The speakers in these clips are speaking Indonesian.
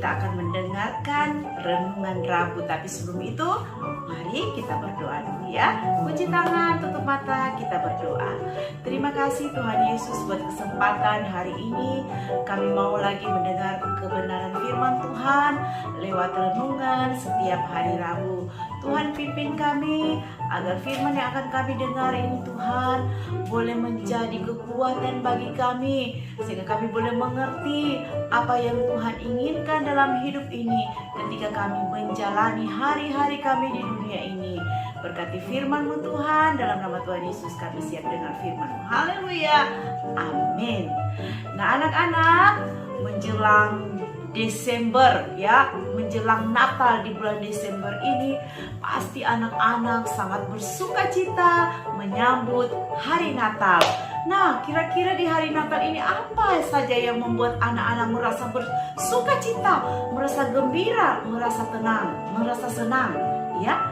kita akan mendengarkan renungan Rabu. Tapi sebelum itu, mari kita berdoa dulu ya. Kunci tangan, tutup mata, kita berdoa. Terima kasih Tuhan Yesus buat kesempatan hari ini. Kami mau lagi mendengar kebenaran firman Tuhan lewat renungan setiap hari Rabu. Tuhan pimpin kami agar firman yang akan kami dengar ini Tuhan boleh menjadi kekuatan bagi kami, sehingga kami boleh mengerti apa yang Tuhan inginkan dalam hidup ini ketika kami menjalani hari-hari kami di dunia ini. Berkati firman-Mu Tuhan, dalam nama Tuhan Yesus kami siap dengar firman-Mu. Haleluya, amin. Nah anak-anak, menjelang Desember ya, menjelang Natal di bulan Desember ini, pasti anak-anak sangat bersuka cita menyambut hari Natal. Nah, kira-kira di hari Natal ini apa saja yang membuat anak-anak merasa bersuka cita, merasa gembira, merasa tenang, merasa senang ya,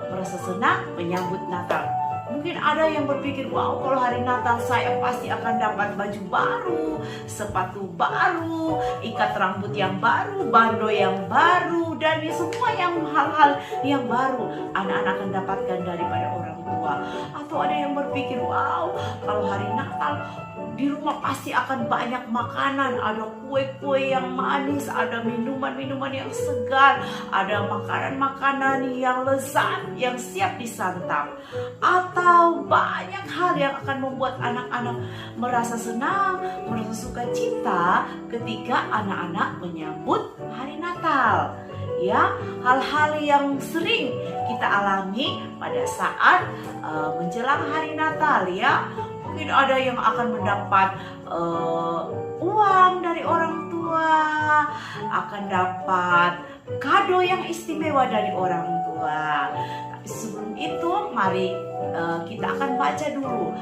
merasa senang menyambut Natal. Mungkin ada yang berpikir, wow, kalau hari Natal saya pasti akan dapat baju baru, sepatu baru, ikat rambut yang baru, bando yang baru, dan semua yang hal-hal yang baru anak-anak akan dapatkan daripada orang tua. Atau ada yang berpikir, wow, kalau hari Natal di rumah pasti akan banyak makanan, ada kue-kue yang manis, ada minuman-minuman yang segar, ada makanan-makanan yang lezat yang siap disantap. Atau banyak hal yang akan membuat anak-anak merasa senang, merasa sukacita ketika anak-anak menyambut hari Natal. Ya, hal-hal yang sering kita alami pada saat menjelang hari Natal ya. Mungkin ada yang akan mendapat uang dari orang tua, akan dapat kado yang istimewa dari orang tua. Tapi sebelum itu, mari kita akan baca dulu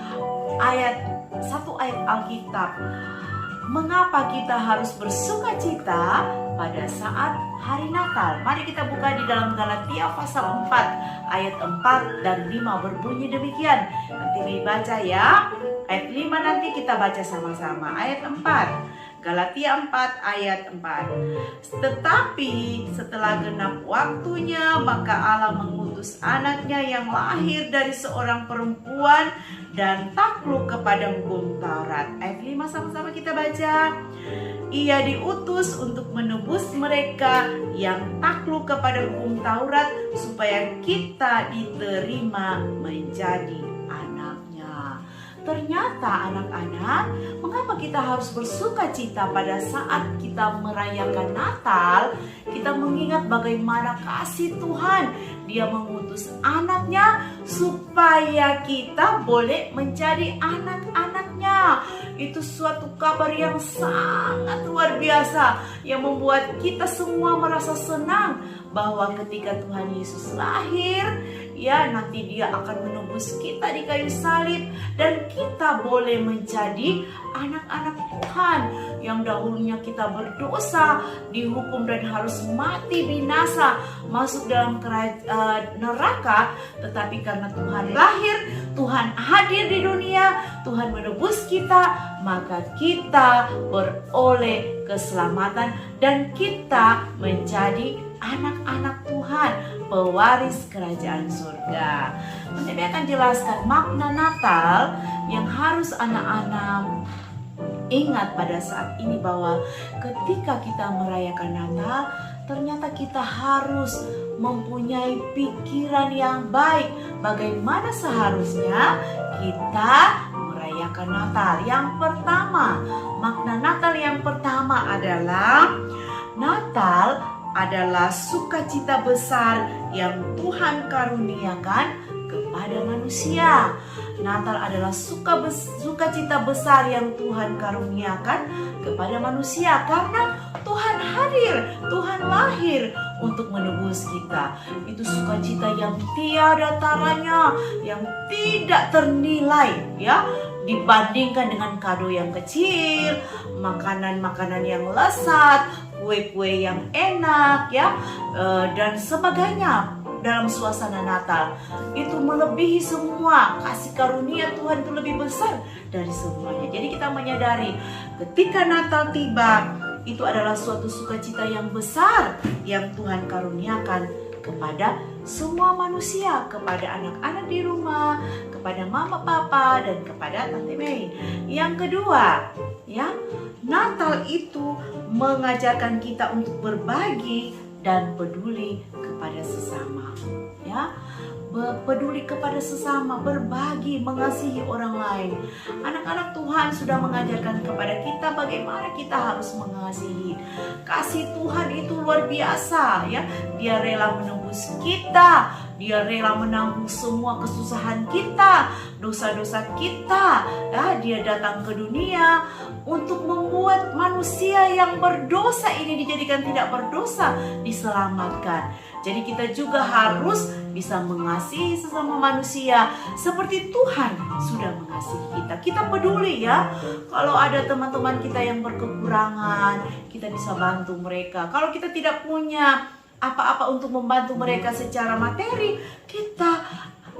satu ayat Alkitab. Mengapa kita harus bersuka cita pada saat hari Natal? Mari kita buka di dalam Galatia pasal 4 ayat 4 dan 5 berbunyi demikian. Nanti dibaca ya. Ayat 5 nanti kita baca sama-sama. Ayat 4. Galatia 4 ayat 4. Tetapi setelah genap waktunya, maka Allah mengutus anaknya yang lahir dari seorang perempuan dan takluk kepada hukum Taurat. Ayat 5 sama-sama kita baca. Ia diutus untuk menebus mereka yang takluk kepada hukum Taurat, supaya kita diterima menjadi anaknya. Ternyata anak-anak, mengapa kita harus bersuka cita pada saat kita merayakan Natal? Kita mengingat bagaimana kasih Tuhan. Dia mengutus anaknya supaya kita boleh menjadi anak-anaknya. Itu suatu kabar yang sangat luar biasa, yang membuat kita semua merasa senang bahwa ketika Tuhan Yesus lahir, ya nanti Dia akan menebus kita di kayu salib, dan kita boleh menjadi anak-anak Tuhan yang dahulunya kita berdosa, dihukum dan harus mati binasa, masuk dalam neraka. Tetapi karena Tuhan lahir, Tuhan hadir di dunia, Tuhan menebus kita, maka kita beroleh keselamatan dan kita menjadi anak-anak Tuhan, pewaris kerajaan surga. Nanti akan jelaskan makna Natal yang harus anak-anak ingat pada saat ini, bahwa ketika kita merayakan Natal, ternyata kita harus mempunyai pikiran yang baik bagaimana seharusnya kita merayakan Natal. Yang pertama, makna Natal yang pertama adalah Natal adalah sukacita besar yang Tuhan karuniakan kepada manusia. Natal adalah sukacita besar yang Tuhan karuniakan kepada manusia, karena Tuhan hadir, Tuhan lahir untuk menebus kita. Itu sukacita yang tiada taranya, yang tidak ternilai ya, dibandingkan dengan kado yang kecil, makanan-makanan yang lezat, kue-kue yang enak ya, dan sebagainya. Dalam suasana Natal itu melebihi semua. Kasih karunia Tuhan itu lebih besar dari semuanya. Jadi kita menyadari ketika Natal tiba, itu adalah suatu sukacita yang besar yang Tuhan karuniakan kepada semua manusia, kepada anak-anak di rumah, kepada mama papa, dan kepada Tante Mei. Yang kedua, ya, Natal itu mengajarkan kita untuk berbagi dan peduli kepada sesama, ya. Peduli kepada sesama, berbagi, mengasihi orang lain. Anak-anak Tuhan sudah mengajarkan kepada kita bagaimana kita harus mengasihi. Kasih Tuhan itu luar biasa, ya. Dia rela menembus kita, dia rela menanggung semua kesusahan kita, dosa-dosa kita, ya. Dia datang ke dunia untuk membuat manusia yang berdosa ini dijadikan tidak berdosa, diselamatkan. Jadi kita juga harus bisa mengasihi sesama manusia seperti Tuhan sudah mengasihi kita. Kita peduli, ya. Kalau ada teman-teman kita yang berkekurangan, kita bisa bantu mereka. Kalau kita tidak punya apa-apa untuk membantu mereka secara materi, kita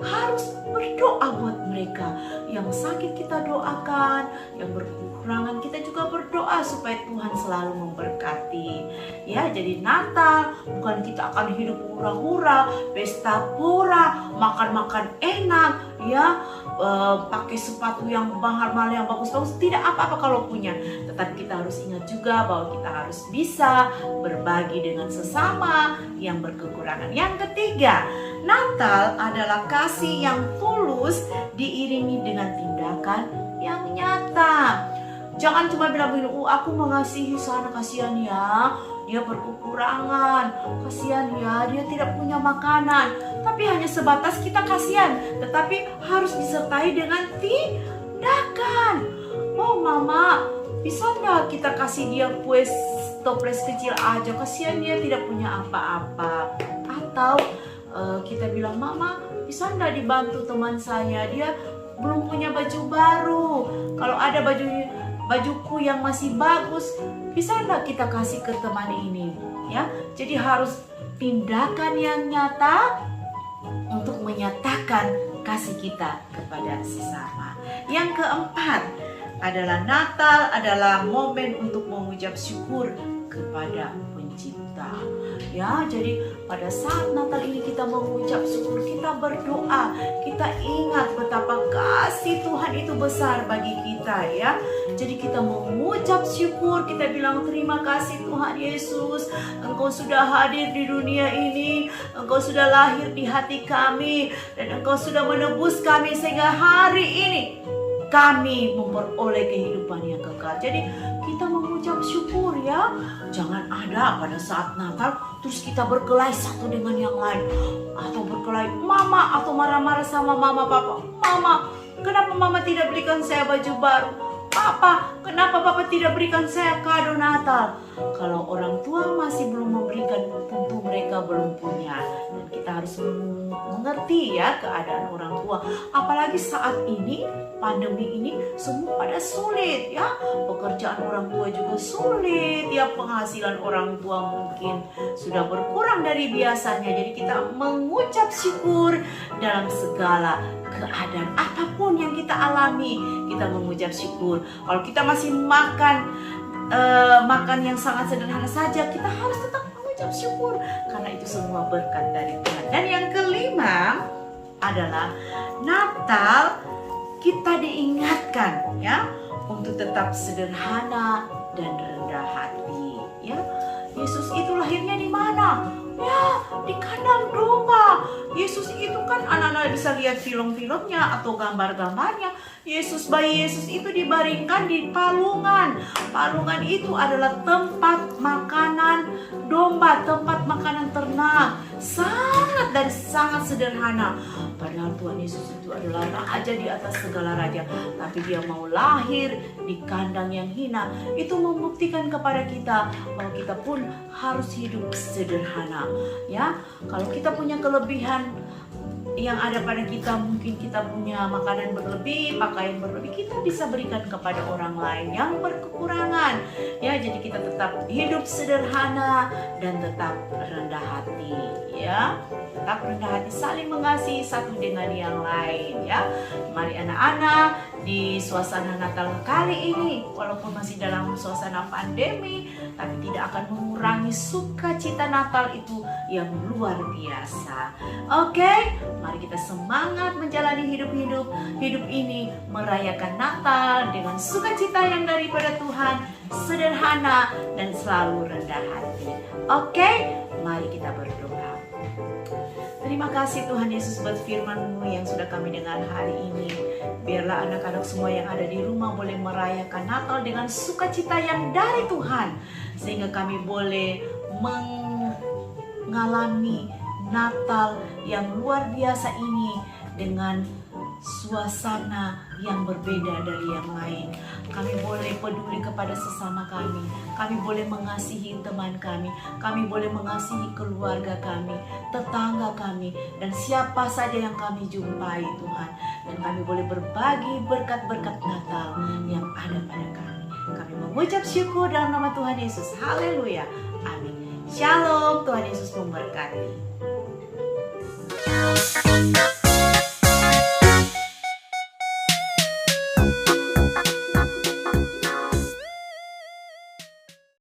harus berdoa buat mereka. Yang sakit kita doakan, yang berkekurangan kita juga berdoa supaya Tuhan selalu memberkati. Ya, jadi Natal bukan kita akan hidup hura-hura, pesta pora, makan-makan enak, ya, pakai sepatu yang mahal-mahal yang bagus-bagus. Tidak apa-apa kalau punya, tetapi kita harus ingat juga bahwa kita harus bisa berbagi dengan sesama yang berkekurangan. Yang ketiga, Natal adalah kasih yang tulus diiringi dengan tindakan yang nyata. Jangan cuma bilang begini, aku mengasihi sana, kasihan ya, dia berkekurangan, kasihan ya, dia tidak punya makanan. Tapi hanya sebatas kita kasihan, tetapi harus disertai dengan tindakan. Oh mama, bisa nggak kita kasih dia kue toples kecil aja, kasihan dia tidak punya apa-apa. Atau kita bilang, mama bisa nggak dibantu teman saya, dia belum punya baju baru. Kalau ada bajuku yang masih bagus, bisa nggak kita kasih ke teman ini, ya. Jadi harus tindakan yang nyata untuk menyatakan kasih kita kepada sesama. Yang keempat adalah Natal adalah momen untuk mengucap syukur kepada Pencipta. Ya, jadi pada saat Natal ini kita mengucap syukur, kita berdoa, kita ingat betapa kasih Tuhan itu besar bagi kita, ya. Jadi kita mengucap syukur, kita bilang terima kasih Tuhan Yesus, Engkau sudah hadir di dunia ini, Engkau sudah lahir di hati kami, dan Engkau sudah menebus kami sehingga hari ini kami memperoleh kehidupan yang kekal. Jadi kita mengucap syukur, ya. Jangan ada pada saat Natal terus kita berkelahi satu dengan yang lain, atau berkelahi mama, atau marah-marah sama mama papa. Mama, kenapa mama tidak berikan saya baju baru? Papa, kenapa papa tidak berikan saya kado Natal? Kalau orang tua masih belum memberikan, tentu mereka belum punya. Dan kita harus mengerti, ya, keadaan orang tua. Apalagi saat ini, pandemi ini, semua pada sulit, ya. Pekerjaan orang tua juga sulit, ya. Penghasilan orang tua mungkin sudah berkurang dari biasanya. Jadi kita mengucap syukur dalam segala keadaan apapun yang kita alami, kita mengucap syukur. Kalau kita masih makan yang sangat sederhana saja, kita harus tetap mengucap syukur karena itu semua berkat dari Tuhan. Dan yang kelima adalah Natal kita diingatkan, ya, untuk tetap sederhana dan rendah hati, ya. Yesus itu lahirnya di mana? Ya, di kandang domba. Yesus itu kan anak-anak bisa lihat film-filmnya atau gambar-gambarnya. Bayi Yesus itu dibaringkan di palungan. Palungan itu adalah tempat makanan domba, tempat makanan ternak. Sangat sederhana. Padahal Tuhan Yesus itu adalah raja di atas segala raja, tapi dia mau lahir di kandang yang hina. Itu membuktikan kepada kita bahwa kita pun harus hidup sederhana, ya. Kalau kita punya kelebihan yang ada pada kita, mungkin kita punya makanan berlebih, pakaian berlebih, kita bisa berikan kepada orang lain yang berkekurangan. Ya, jadi kita tetap hidup sederhana dan tetap rendah hati, ya. Tetap rendah hati, saling mengasihi satu dengan yang lain, ya. Mari anak-anak, di suasana Natal kali ini, walaupun masih dalam suasana pandemi, tapi tidak akan mengurangi sukacita Natal itu yang luar biasa. Oke, mari kita semangat menjalani hidup ini, merayakan Natal dengan sukacita yang daripada Tuhan, sederhana dan selalu rendah hati. Oke, mari kita berdoa. Terima kasih Tuhan Yesus buat firman-Mu yang sudah kami dengar hari ini. Biarlah anak-anak semua yang ada di rumah boleh merayakan Natal dengan sukacita yang dari Tuhan, sehingga kami boleh mengalami Natal yang luar biasa ini dengan suasana yang berbeda dari yang lain. Kami boleh peduli kepada sesama kami boleh mengasihi teman kami boleh mengasihi keluarga kami, tetangga kami, dan siapa saja yang kami jumpai Tuhan. Dan kami boleh berbagi berkat-berkat Natal yang ada pada kami. Kami mengucap syukur dalam nama Tuhan Yesus. Haleluya. Amin. Shalom. Tuhan Yesus memberkati.